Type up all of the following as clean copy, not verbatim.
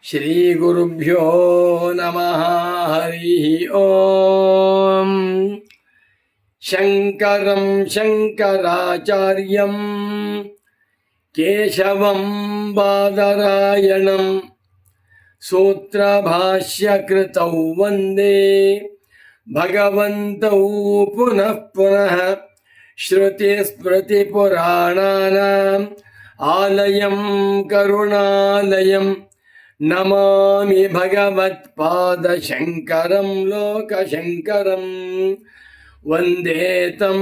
ಶ್ರೀಗುರುಭ್ಯೋ ನಮಃ. ಹರಿ ಓಂ. ಶಂಕರಂ ಶಂಕರಾಚಾರ್ಯಂ ಕೇಶವಂ ಬಾದರಾಯಣಂ ಸೂತ್ರಭಾಷ್ಯಕೃತೌ ವಂದೇ ಭಗವಂತೌ ಪುನಃ ಪುನಃ. ಶ್ರುತಿಸ್ಮೃತಿಪುರಾಣಾನಾಂ ಆಲಯಂ ಕರುಣಾಲಯಂ ನಮಾಮಿ ಭಗವತ್ಪಾದಶಂಕರಂ ಲೋಕಶಂಕರಂ. ವಂದೇ ತಂ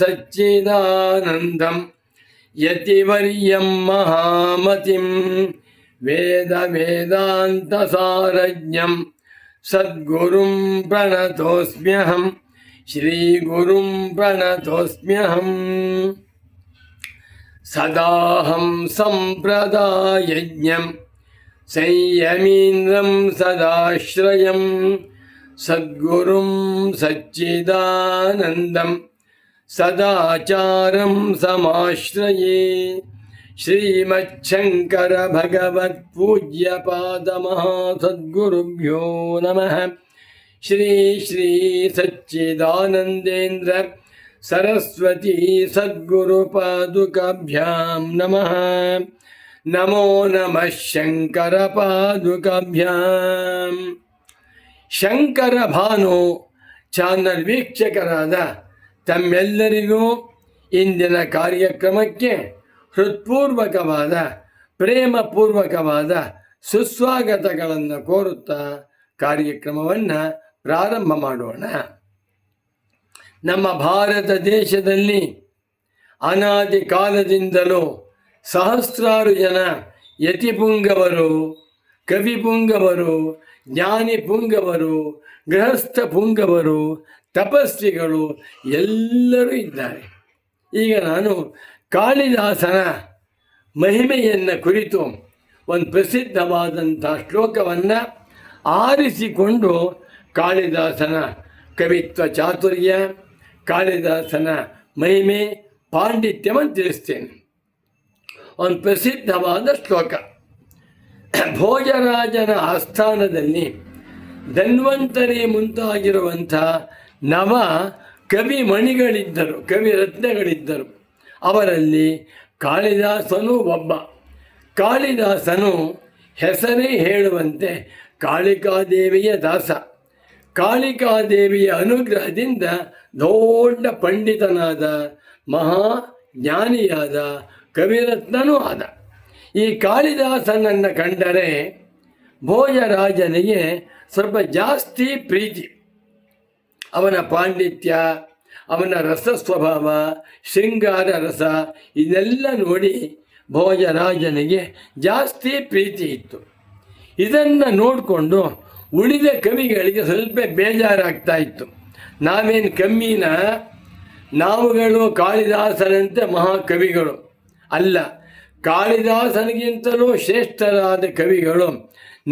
ಸಚ್ಚಿದಾನಂದಂ ಯತಿವರ್ಯಂ ಮಹಾಮತಿಂ ವೇದಾಂತಸಾರಜ್ಞಂ ಸದ್ಗುರುಂ ಪ್ರಣತೋಸ್ಮ್ಯಹಂ. ಶ್ರೀಗುರುಂ ಪ್ರಣತೋಸ್ಮ್ಯಹಂ. ಸದಾಹಂ ಸಂಪ್ರದಾಯಜ್ಞಂ ಸಂಯಮೀಂದ್ರಂ ಸದಾಶ್ರಯಂ ಸದ್ಗುರುಂ ಸಚ್ಚಿದಾನಂದಂ ಸದಾಚಾರಂ ಸಮಾಶ್ರಯೇ. ಶ್ರೀಮಚ್ಛಂಕರ ಭಗವತ್ ಪೂಜ್ಯ ಪಾದಮಹಾಸದ್ಗುರುಭ್ಯೋ ನಮಃ. ಶ್ರೀ ಶ್ರೀ ಸಚ್ಚಿದಾನಂದೇಂದ್ರ ಸರಸ್ವತಿ ಸದ್ಗುರು ಪಾದುಕಾಭ್ಯಾಂ ನಮಃ. ನಮೋ ನಮಃ ಶಂಕರ ಪಾದುಕಾಭ್ಯಾಂ. ಶಂಕರ ಭಾನು ಚಾನಲ್ ವೀಕ್ಷಕರಾದ ತಮ್ಮೆಲ್ಲರಿಗೂ ಇಂದಿನ ಕಾರ್ಯಕ್ರಮಕ್ಕೆ ಹೃತ್ಪೂರ್ವಕವಾದ ಪ್ರೇಮಪೂರ್ವಕವಾದ ಸುಸ್ವಾಗತಗಳನ್ನು ಕೋರುತ್ತಾ ಕಾರ್ಯಕ್ರಮವನ್ನು ಪ್ರಾರಂಭ ಮಾಡೋಣ. ನಮ್ಮ ಭಾರತ ದೇಶದಲ್ಲಿ ಅನಾದಿ ಕಾಲದಿಂದಲೂ ಸಹಸ್ರಾರು ಜನ ಯತಿಪುಂಗವರು, ಕವಿಪುಂಗವರು, ಜ್ಞಾನಿ ಪುಂಗವರು, ಗೃಹಸ್ಥ ಪುಂಗವರು, ತಪಸ್ವಿಗಳು ಎಲ್ಲರೂ ಇದ್ದಾರೆ. ಈಗ ನಾನು ಕಾಳಿದಾಸನ ಮಹಿಮೆಯನ್ನು ಕುರಿತು ಒಂದು ಪ್ರಸಿದ್ಧವಾದಂಥ ಶ್ಲೋಕವನ್ನು ಆರಿಸಿಕೊಂಡು ಕಾಳಿದಾಸನ ಕವಿತ್ವ ಚಾತುರ್ಯ, ಕಾಳಿದಾಸನ ಮಹಿಮೆ, ಪಾಂಡಿತ್ಯವನ್ನು ತಿಳಿಸ್ತೇನೆ. ಒಂದು ಪ್ರಸಿದ್ಧವಾದ ಶ್ಲೋಕ. ಭೋಜರಾಜನ ಆಸ್ಥಾನದಲ್ಲಿ ಧನ್ವಂತರಿ ಮುಂತಾಗಿರುವಂಥ ನವ ಕವಿಮಣಿಗಳಿದ್ದರು, ಕವಿರತ್ನಗಳಿದ್ದರು. ಅವರಲ್ಲಿ ಕಾಳಿದಾಸನು ಒಬ್ಬ. ಕಾಳಿದಾಸನು ಹೆಸರೇ ಹೇಳುವಂತೆ ಕಾಳಿಕಾದೇವಿಯ ದಾಸ. ಕಾಳಿಕಾದೇವಿಯ ಅನುಗ್ರಹದಿಂದ ದೊಡ್ಡ ಪಂಡಿತನಾದ, ಮಹಾಜ್ಞಾನಿಯಾದ, ಕವಿರತ್ನನೂ ಆದ. ಈ ಕಾಳಿದಾಸನನ್ನು ಕಂಡರೆ ಭೋಜರಾಜನಿಗೆ ಸ್ವಲ್ಪ ಜಾಸ್ತಿ ಪ್ರೀತಿ. ಅವನ ಪಾಂಡಿತ್ಯ, ಅವನ ರಸ ಸ್ವಭಾವ, ಶೃಂಗಾರ ರಸ ಇದೆಲ್ಲ ನೋಡಿ ಭೋಜರಾಜನಿಗೆ ಜಾಸ್ತಿ ಪ್ರೀತಿ ಇತ್ತು. ಇದನ್ನು ನೋಡಿಕೊಂಡು ಉಳಿದ ಕವಿಗಳಿಗೆ ಸ್ವಲ್ಪ ಬೇಜಾರಾಗ್ತಾ ಇತ್ತು. ನಾವೇನು ಕಮ್ಮಿನ, ನಾವುಗಳು ಕಾಳಿದಾಸನಂತೆ ಮಹಾಕವಿಗಳು ಅಲ್ಲ, ಕಾಳಿದಾಸನಿಗಿಂತಲೂ ಶ್ರೇಷ್ಠರಾದ ಕವಿಗಳು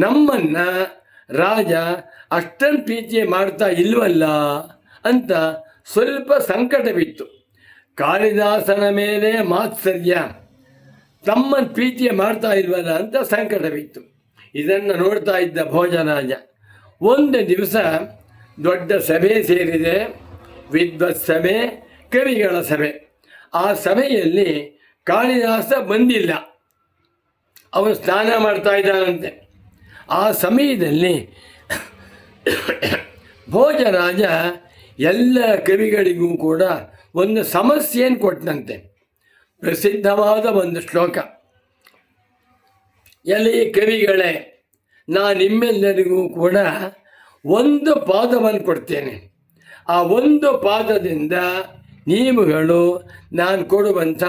ನಮ್ಮನ್ನು ರಾಜ ಅಷ್ಟೊಂದು ಪ್ರೀತಿ ಮಾಡ್ತಾ ಇಲ್ವಲ್ಲ ಅಂತ ಸ್ವಲ್ಪ ಸಂಕಟವಿತ್ತು. ಕಾಳಿದಾಸನ ಮೇಲೆ ಮಾತ್ಸರ್ಯ, ತಮ್ಮನ್ನು ಪ್ರೀತಿ ಮಾಡ್ತಾ ಇಲ್ವಲ್ಲ ಅಂತ ಸಂಕಟವಿತ್ತು. ಇದನ್ನು ನೋಡ್ತಾ ಇದ್ದ ಭೋಜರಾಜ ಒಂದು ದಿವಸ ದೊಡ್ಡ ಸಭೆ ಸೇರಿದೆ, ವಿದ್ವತ್ ಸಭೆ, ಕವಿಗಳ ಸಭೆ. ಆ ಸಭೆಯಲ್ಲಿ ಕಾಳಿದಾಸ ಬಂದಿಲ್ಲ, ಅವನು ಸ್ನಾನ ಮಾಡ್ತಾ ಇದ್ದಾನಂತೆ. ಆ ಸಮಯದಲ್ಲಿ ಭೋಜರಾಜ ಎಲ್ಲ ಕವಿಗಳಿಗೂ ಕೂಡ ಒಂದು ಸಮಸ್ಯೆಯನ್ನು ಕೊಟ್ಟನಂತೆ. ಪ್ರಸಿದ್ಧವಾದ ಒಂದು ಶ್ಲೋಕ. ಎಲ್ಲಿ ಕವಿಗಳೇ, ನಾನು ನಿಮ್ಮೆಲ್ಲರಿಗೂ ಕೂಡ ಒಂದು ಪಾದವನ್ನು ಕೊಡ್ತೇನೆ. ಆ ಒಂದು ಪಾದದಿಂದ ನೀವುಗಳು ನಾನು ಕೊಡುವಂಥ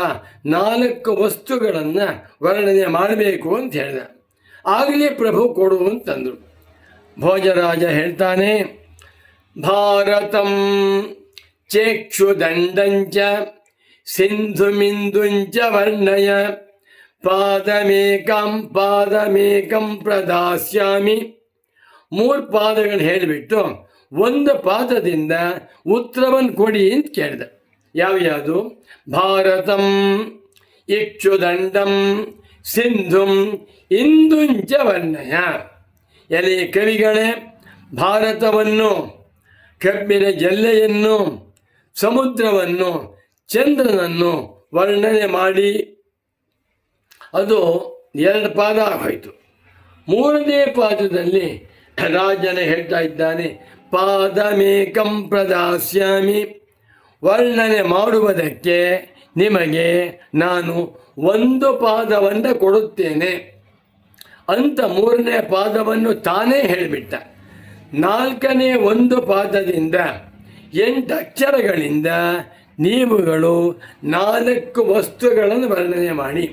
4 ವಸ್ತುಗಳನ್ನು ವರ್ಣನೆ ಮಾಡಬೇಕು ಅಂತ ಹೇಳಿದ. ಆಗಲೇ ಪ್ರಭು ಕೊಡು ಅಂತಂದರು. ಭೋಜರಾಜ ಹೇಳ್ತಾನೆ, ಭಾರತಂ ಚೇಕ್ಷುದಂಡಂಚ ಸಿಂಧುಮಿಂದುಂಚ ವರ್ಣಯ ಪಾದಮೇಕಂ ಪ್ರದಾಸ್ಯಾಮಿ. 3 ಪಾದಗಳನ್ನು ಹೇಳಿಬಿಟ್ಟು ಒಂದು ಪಾದದಿಂದ ಉತ್ತರವನ್ನು ಕೊಡಿ ಅಂತ ಕೇಳಿದ. ಯಾವ್ಯಾವುದು? ಭಾರತಂ ಇಕ್ಷುದಂಡಂ ಸಿಂಧುಂ ಇಂದುಂಚ ವರ್ಣಯ. ಎಲೆ ಕವಿಗಳೇ, ಭಾರತವನ್ನು, ಕಬ್ಬಿನ ಜಲ್ಲೆಯನ್ನು, ಸಮುದ್ರವನ್ನು, ಚಂದ್ರನನ್ನು ವರ್ಣನೆ ಮಾಡಿ. ಅದು 2 ಪಾದ ಆಗೋಯ್ತು. 3ನೇ ಪಾದದಲ್ಲಿ ರಾಜನ ಹೇಳ್ತಾ ಇದ್ದಾನೆ, ಪಾದಮೇಕಂ ಪ್ರದಾಸ್ಯಾಮಿ. ವರ್ಣನೆ ಮಾಡುವುದಕ್ಕೆ ನಿಮಗೆ ನಾನು 1 ಪಾದವನ್ನು ಕೊಡುತ್ತೇನೆ ಅಂತ 3ನೇ ಪಾದವನ್ನು ತಾನೇ ಹೇಳಿಬಿಟ್ಟ. 4ನೇ 1 ಪಾದದಿಂದ 8 ಅಕ್ಷರಗಳಿಂದ ನೀವುಗಳು 4 ವಸ್ತುಗಳನ್ನು ವರ್ಣನೆ ಮಾಡಿ.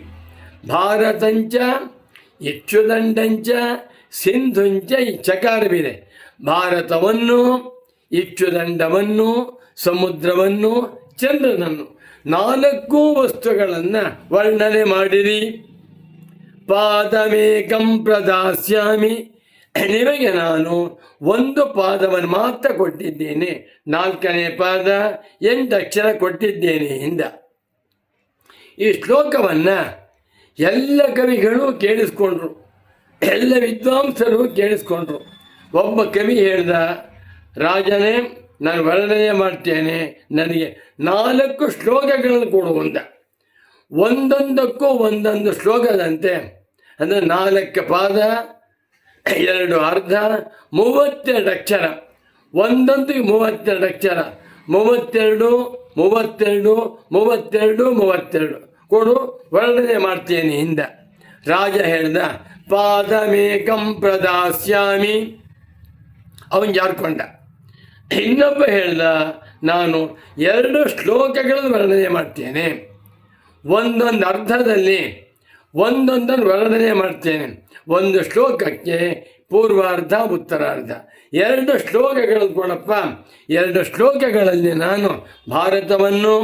ಭಾರತಂಚ ಇಕ್ಷುದಂಡಂಚ ಸಿಂಧುಂಚ. ಈ ಚಕಾರವಿದೆ. ಭಾರತವನ್ನು, ಇಕ್ಷುದಂಡವನ್ನು, ಸಮುದ್ರವನ್ನು, ಚಂದ್ರನನ್ನು 4 ವಸ್ತುಗಳನ್ನು ವರ್ಣನೆ ಮಾಡಿರಿ. ಪಾದಮೇಕಂ ಪ್ರದಾಸ್ಯಾಮಿ. ನಿಮಗೆ ನಾನು 1 ಪಾದವನ್ನು ಮಾತ್ರ ಕೊಟ್ಟಿದ್ದೇನೆ. 4ನೇ ಪಾದ 8 ಅಕ್ಷರ ಕೊಟ್ಟಿದ್ದೇನೆ ಇಂದ. ಈ ಶ್ಲೋಕವನ್ನು ಎಲ್ಲ ಕವಿಗಳು ಕೇಳಿಸ್ಕೊಂಡ್ರು, ಎಲ್ಲ ವಿದ್ವಾಂಸರು ಕೇಳಿಸ್ಕೊಂಡ್ರು. ಒಬ್ಬ ಕವಿ ಹೇಳ್ದ, ರಾಜನೇ, ನಾನು ವರ್ಣನೆ ಮಾಡ್ತೇನೆ, ನನಗೆ 4 ಶ್ಲೋಕಗಳನ್ನು ಕೊಡುವಂತ. ಒಂದೊಂದಕ್ಕೂ ಒಂದೊಂದು ಶ್ಲೋಕದಂತೆ, ಅಂದರೆ 4 ಪಾದ 2 ಅರ್ಧ 32 ಅಕ್ಷರ. ಒಂದೊಂದಿಗೆ 32 ಅಕ್ಷರ. 32 32 32 32 ಕೊಡು, ವರ್ಣನೆ ಮಾಡ್ತೇನೆ ಇಂದ. ರಾಜ ಹೇಳ್ದ, ಪಾದಮೇಕಂ ಪ್ರದಾಸ್ಯಾಮಿ. ಅವನು ಜಾರ್ಕೊಂಡ. ಇನ್ನೊಬ್ಬ ಹೇಳ್ದ, ನಾನು 2 ಶ್ಲೋಕಗಳನ್ನು ವರ್ಣನೆ ಮಾಡ್ತೇನೆ. ಒಂದೊಂದು ಅರ್ಧದಲ್ಲಿ ಒಂದೊಂದನ್ನು ವರ್ಣನೆ ಮಾಡ್ತೇನೆ. 1 ಶ್ಲೋಕಕ್ಕೆ ಪೂರ್ವಾರ್ಧ ಉತ್ತರಾರ್ಧ. 2 ಶ್ಲೋಕಗಳನ್ನು ಕೊಡಪ್ಪ. 2 ಶ್ಲೋಕಗಳಲ್ಲಿ ನಾನು ಭಾರತವನ್ನು,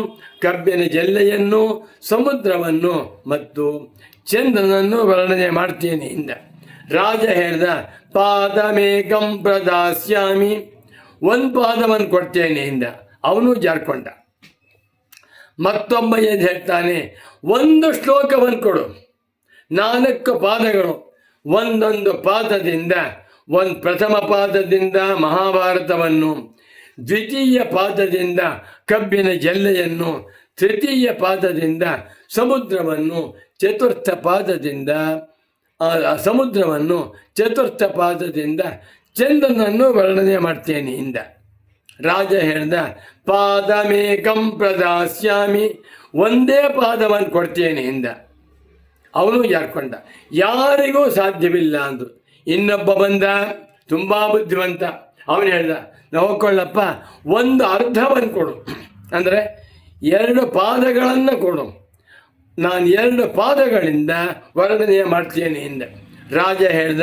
ಕಬ್ಬಿನ ಜಲ್ಲೆಯನ್ನು, ಸಮುದ್ರವನ್ನು ಮತ್ತು ಚಂದ್ರನನ್ನು ವರ್ಣನೆ ಮಾಡ್ತೇನೆ ಇಂದ. ರಾಜ ಹೇಳ್ದ, ಪಾದಮೇಕಂ ಪ್ರದಾಸ್ಯಾಮಿ. 1 ಪಾದವನ್ನು ಕೊಡ್ತೇನೆ ಇಂದ. ಅವನು ಜಾರ್ಕೊಂಡ. ಮತ್ತೊಬ್ಬ ಏನು ಹೇಳ್ತಾನೆ, 1 ಶ್ಲೋಕವನ್ನು ಕೊಡು. 4 ಪಾದಗಳು. ಒಂದೊಂದು ಪಾದದಿಂದ, ಪ್ರಥಮ ಪಾದದಿಂದ ಮಹಾಭಾರತವನ್ನು, ದ್ವಿತೀಯ ಪಾದದಿಂದ ಕಬ್ಬಿನ ಜಲ್ಲೆಯನ್ನು, ತೃತೀಯ ಪಾದದಿಂದ ಸಮುದ್ರವನ್ನು, ಚತುರ್ಥ ಪಾದದಿಂದ ಚತುರ್ಥ ಪಾದದಿಂದ ಚಂದ್ರನನ್ನು ವರ್ಣನೆ ಮಾಡ್ತೇನೆ ಇಂದ. ರಾಜ ಹೇಳ್ದ, ಪಾದಮೇಕಂ ಪ್ರದಾಸ್ಯಾಮಿ. 1 ಪಾದವನ್ನು ಕೊಡ್ತೇನೆ ಇಂದ. ಅವನು ಜಾರ್ಕೊಂಡ. ಯಾರಿಗೂ ಸಾಧ್ಯವಿಲ್ಲ ಅಂದು. ಇನ್ನೊಬ್ಬ ಬಂದ, ತುಂಬ ಬುದ್ಧಿವಂತ. ಅವನು ಹೇಳ್ದ, ನೋಡ್ಕೊಳ್ಳಪ್ಪ, 1 ಅರ್ಧವನ್ನು ಕೊಡು, ಅಂದರೆ 2 ಪಾದಗಳನ್ನು ಕೊಡು. ನಾನು 2 ಪಾದಗಳಿಂದ ವರ್ಣನೆ ಮಾಡ್ತೇನೆ ಇಂದ. ರಾಜ ಹೇಳ್ದ,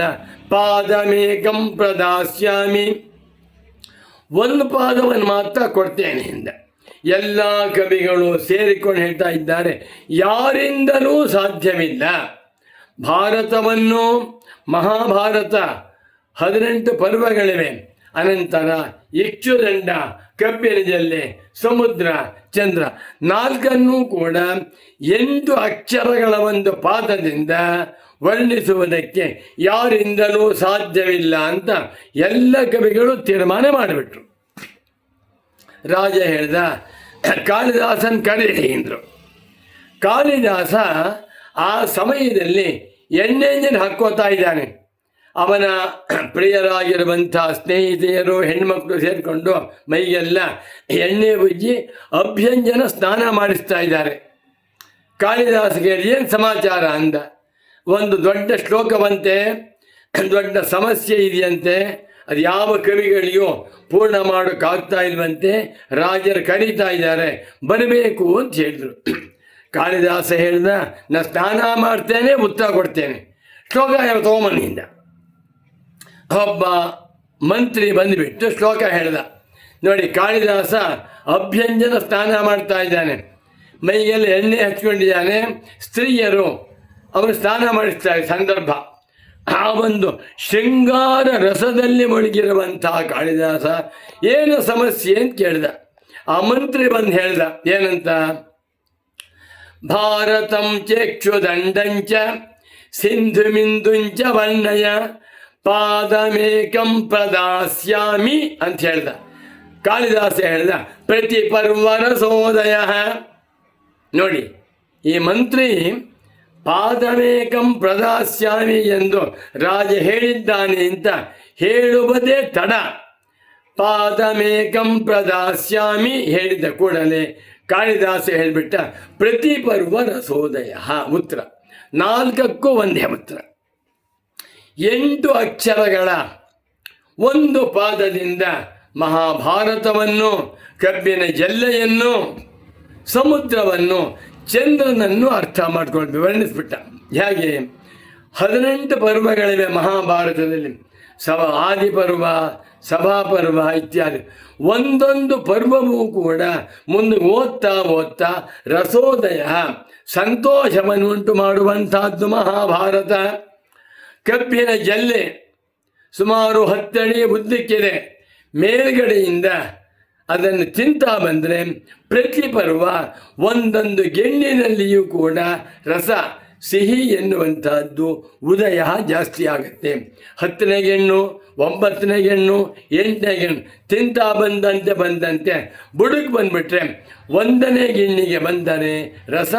ಪಾದಮೇಕಂ ಪ್ರದಾಸ್ಯಾಮಿ. 1 ಪಾದವನ್ನು ಮಾತ್ರ ಕೊಡ್ತೇನೆ ಇಂದ. ಎಲ್ಲ ಕವಿಗಳು ಸೇರಿಕೊಂಡು ಹೇಳ್ತಾ ಇದ್ದಾರೆ, ಯಾರಿಂದಲೂ ಸಾಧ್ಯವಿಲ್ಲ. ಭಾರತವನ್ನು, ಮಹಾಭಾರತ 18 ಪರ್ವಗಳಿವೆ. ಅನಂತರ ಇಕ್ಷುದಂಡ, ಕಬ್ಬಿನ ಜಲ್ಲೆ, ಸಮುದ್ರ, ಚಂದ್ರ 4 ಕೂಡ 8 ಅಕ್ಷರಗಳ 1 ಪಾದದಿಂದ ವರ್ಣಿಸುವುದಕ್ಕೆ ಯಾರಿಂದಲೂ ಸಾಧ್ಯವಿಲ್ಲ ಅಂತ ಎಲ್ಲ ಕವಿಗಳು ತೀರ್ಮಾನ ಮಾಡಿಬಿಟ್ರು. ರಾಜ ಹೇಳ್ದ, ಕಾಳಿದಾಸನ್ ಕರೀರಿ ಎಂದರು. ಕಾಳಿದಾಸ ಆ ಸಮಯದಲ್ಲಿ ಎಣ್ಣೆಂಜಿನ ಹಾಕ್ಕೋತಾ ಇದ್ದಾನೆ. ಅವನ ಪ್ರಿಯರಾಗಿರುವಂಥ ಸ್ನೇಹಿತೆಯರು, ಹೆಣ್ಮಕ್ಳು ಸೇರಿಕೊಂಡು ಮೈಗೆಲ್ಲ ಎಣ್ಣೆ ಉಜ್ಜಿ ಅಭ್ಯಂಜನ ಸ್ನಾನ ಮಾಡಿಸ್ತಾ ಇದ್ದಾರೆ. ಕಾಳಿದಾಸಗೆ ಏನು ಸಮಾಚಾರ ಅಂದ. ಒಂದು ದೊಡ್ಡ ಶ್ಲೋಕವಂತೆ, ದೊಡ್ಡ ಸಮಸ್ಯೆ ಇದೆಯಂತೆ, ಅದು ಯಾವ ಕವಿಗಳಿಗೂ ಪೂರ್ಣ ಮಾಡೋಕ್ಕಾಗ್ತಾ ಇಲ್ವಂತೆ. ರಾಜರು ಕರೀತಾ ಇದ್ದಾರೆ, ಬರಬೇಕು ಅಂತ ಹೇಳಿದ್ರು. ಕಾಳಿದಾಸ ಹೇಳ್ದ, ನಾನು ಸ್ನಾನ ಮಾಡ್ತೇನೆ, ಉತ್ತರ ಕೊಡ್ತೇನೆ, ಶ್ಲೋಕ ತಗೊಂಬನ್ನಿಂದ. ಒಬ್ಬ ಮಂತ್ರಿ ಬಂದುಬಿಟ್ಟು ಶ್ಲೋಕ ಹೇಳ್ದ. ನೋಡಿ, ಕಾಳಿದಾಸ ಅಭ್ಯಂಜನ ಸ್ನಾನ ಮಾಡ್ತಾ ಇದ್ದಾನೆ, ಮೈಗೆಲ್ಲ ಎಣ್ಣೆ ಹಚ್ಕೊಂಡಿದ್ದಾನೆ. ಸ್ತ್ರೀಯರು ಅವನು ಸ್ನಾನ ಮಾಡಿಸ್ತಾರೆ ಸಂದರ್ಭ. ಆ ಒಂದು ಶೃಂಗಾರ ರಸದಲ್ಲಿ ಮುಳುಗಿರುವಂತಹ ಕಾಳಿದಾಸ ಏನು ಸಮಸ್ಯೆ ಅಂತ ಕೇಳ್ದ. ಆ ಮಂತ್ರಿ ಬಂದು ಹೇಳ್ದ, ಏನಂತ, ಭಾರತಂ ಚೇಕ್ಷುದಂಡಂಚ ಸಿಂಧು ಮಿಂದುಂಚ ವರ್ಣಯ ಪಾದಮೇಕಂ ಪ್ರದಾಸ್ಯಾಮಿ ಅಂತ ಹೇಳ್ದ. ಕಾಳಿದಾಸ ಹೇಳ್ದ ಪ್ರತಿ ಪರ್ವರ ಸೋದಯ. ನೋಡಿ, ಈ ಮಂತ್ರಿ ಪಾದಮೇಕಂ ಪ್ರದಾಸ್ಯಾಮಿ ಎಂದು ರಾಜ ಹೇಳಿದ್ದಾನೆ ಅಂತ ಹೇಳುವುದೇ ತಡ. ಪಾದಮೇಕಂ ಪ್ರದಾಸ್ಯಾಮಿ ಹೇಳಿದ ಕೂಡಲೇ ಕಾಳಿದಾಸ ಹೇಳಿಬಿಟ್ಟ ಪ್ರತಿ ಪರ್ವ ರಸೋದಯ. ಉತ್ತರ 4ಕ್ಕೂ ಒಂದೇ ಉತ್ತರ. 8 ಅಕ್ಷರಗಳ ಒಂದು ಪಾದದಿಂದ ಮಹಾಭಾರತವನ್ನು, ಕಬ್ಬಿನ ಜಲ್ಲೆಯನ್ನು, ಸಮುದ್ರವನ್ನು, ಚಂದ್ರನನ್ನು ಅರ್ಥ ಮಾಡ್ಕೊಂಡು ವರ್ಣಿಸ್ಬಿಟ್ಟ. ಹೇಗೆ 18 ಪರ್ವಗಳಿವೆ ಮಹಾಭಾರತದಲ್ಲಿ. ಆದಿಪರ್ವ, ಸಭಾಪರ್ವ ಇತ್ಯಾದಿ. ಒಂದೊಂದು ಪರ್ವವೂ ಕೂಡ ಮುಂದೆ ಓದ್ತಾ ರಸೋದಯ, ಸಂತೋಷವನ್ನುಂಟು ಮಾಡುವಂತಹದ್ದು ಮಹಾಭಾರತ. ಕಬ್ಬಿನ ಜಲ್ಲೆ ಸುಮಾರು 10 ಅಡಿ ಉದ್ದಕ್ಕಿದೆ. ಮೇಲ್ಗಡೆಯಿಂದ ಅದನ್ನು ತಿಂತಾ ಬಂದರೆ ಪ್ರತಿ ಪರ್ವ ಒಂದೊಂದು ಗೆಣ್ಣಿನಲ್ಲಿಯೂ ಕೂಡ ರಸ, ಸಿಹಿ ಎನ್ನುವಂತಹದ್ದು ಉದಯ ಜಾಸ್ತಿ ಆಗುತ್ತೆ. 10ನೇ ಗೆಣ್ಣು, 9ನೇ ಗೆಣ್ಣು, 8ನೇ ಗೆಣ್ಣು ತಿಂತಾ ಬಂದಂತೆ ಬುಡಕ್ಕೆ ಬಂದ್ಬಿಟ್ರೆ 1ನೇ ಗೆಣ್ಣಿಗೆ ಬಂದರೆ ರಸ,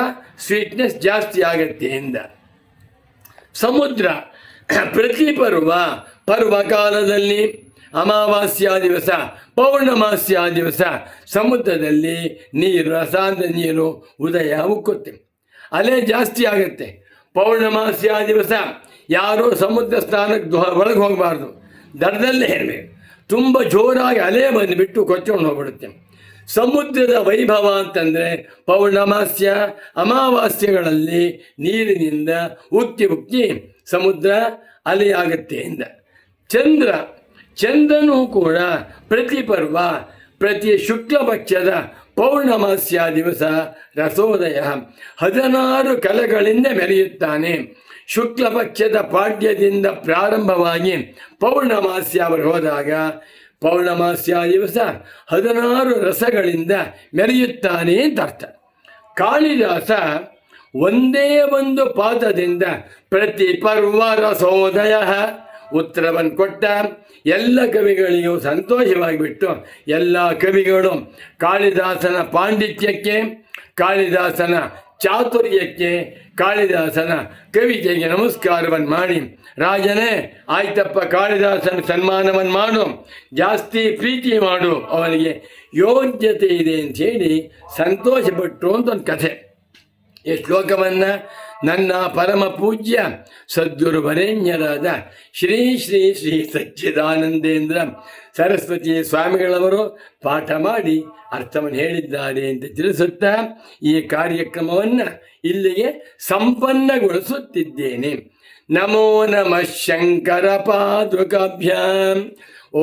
ಸ್ವೀಟ್ನೆಸ್ ಜಾಸ್ತಿ ಆಗುತ್ತೆ ಎಂದ. ಸಮುದ್ರ ಪ್ರತಿ ಪರ್ವಕಾಲದಲ್ಲಿ ಅಮಾವಾಸ್ಯ ದಿವಸ, ಪೌರ್ಣಮಾಸ್ಯ ದಿವಸ ಸಮುದ್ರದಲ್ಲಿ ನೀರು, ರಸಾಂದ ನೀರು ಉದಯ ಉಕ್ಕುತ್ತೆ, ಅಲೆ ಜಾಸ್ತಿ ಆಗುತ್ತೆ. ಪೌರ್ಣಮಾಸ್ಯ ದಿವಸ ಯಾರೂ ಸಮುದ್ರ ಸ್ನಾನಕ್ಕೆ ಒಳಗೆ ಹೋಗಬಾರ್ದು, ದಡದಲ್ಲೇ ಇರಬೇಕು. ತುಂಬ ಜೋರಾಗಿ ಅಲೆ ಬಂದುಬಿಟ್ಟು ಕೊಚ್ಕೊಂಡು ಹೋಗ್ಬಿಡುತ್ತೆ. ಸಮುದ್ರದ ವೈಭವ ಅಂತಂದರೆ ಪೌರ್ಣಮಾಸ್ಯ, ಅಮಾವಾಸ್ಯಗಳಲ್ಲಿ ನೀರಿನಿಂದ ಉಕ್ಕಿ ಸಮುದ್ರ ಅಲೆಯಾಗುತ್ತೆ ಎಂದ. ಚಂದ್ರನೂ ಕೂಡ ಪ್ರತಿ ಪರ್ವ, ಪ್ರತಿ ಶುಕ್ಲ ಪಕ್ಷದ ಪೌರ್ಣಮಾಸ್ಯ ದಿವಸ ರಸೋದಯ 16 ಕಲೆಗಳಿಂದ ಮೆರೆಯುತ್ತಾನೆ. ಶುಕ್ಲ ಪಕ್ಷದ ಪಾಡ್ಯದಿಂದ ಪ್ರಾರಂಭವಾಗಿ ಪೌರ್ಣಮಾಸ್ಯ ಅವರು ಹೋದಾಗ ಪೌರ್ಣಮಾಸ್ಯ ದಿವಸ 16 ರಸಗಳಿಂದ ಮೆರೆಯುತ್ತಾನೆ ಅಂತ ಅರ್ಥ. ಕಾಳಿದಾಸ ಒಂದೇ ಒಂದು ಪಾದದಿಂದ ಪ್ರತಿ ಪರ್ವ ರಸೋದಯ ಉತ್ತರವನ್ನು ಕೊಟ್ಟ. ಎಲ್ಲ ಕವಿಗಳಿಗೂ ಸಂತೋಷವಾಗಿಬಿಟ್ಟು ಎಲ್ಲ ಕವಿಗಳು ಕಾಳಿದಾಸನ ಪಾಂಡಿತ್ಯಕ್ಕೆ, ಕಾಳಿದಾಸನ ಚಾತುರ್ಯಕ್ಕೆ, ಕಾಳಿದಾಸನ ಕವಿತೆಗೆ ನಮಸ್ಕಾರವನ್ನು ಮಾಡಿ, ರಾಜನೇ ಆಯ್ತಪ್ಪ ಕಾಳಿದಾಸನ ಸನ್ಮಾನವನ್ನು ಮಾಡು, ಜಾಸ್ತಿ ಪ್ರೀತಿ ಮಾಡು, ಅವನಿಗೆ ಯೋಗ್ಯತೆ ಇದೆ ಅಂಥೇಳಿ ಸಂತೋಷಪಟ್ಟರು ಅಂತ ಒಂದು ಕಥೆ. ಈ ಶ್ಲೋಕವನ್ನು ನನ್ನ ಪರಮ ಪೂಜ್ಯ ಸದ್ಗುರುವರೇಣ್ಯರಾದ ಶ್ರೀ ಶ್ರೀ ಶ್ರೀ ಸಚ್ಚಿದಾನಂದೇಂದ್ರ ಸರಸ್ವತಿ ಸ್ವಾಮಿಗಳವರು ಪಾಠ ಮಾಡಿ ಅರ್ಥವನ್ನು ಹೇಳಿದ್ದಾರೆ ಅಂತ ತಿಳಿಸುತ್ತಾ ಈ ಕಾರ್ಯಕ್ರಮವನ್ನು ಇಲ್ಲಿಗೆ ಸಂಪನ್ನಗೊಳಿಸುತ್ತಿದ್ದೇನೆ. ನಮೋ ನಮಃ ಶಂಕರ ಪಾದುಕಾಭ್ಯಾಂ.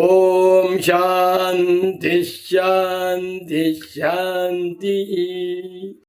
ಓಂ ಶಾಂತಿ ಶಾಂತಿ ಶಾಂತಿ.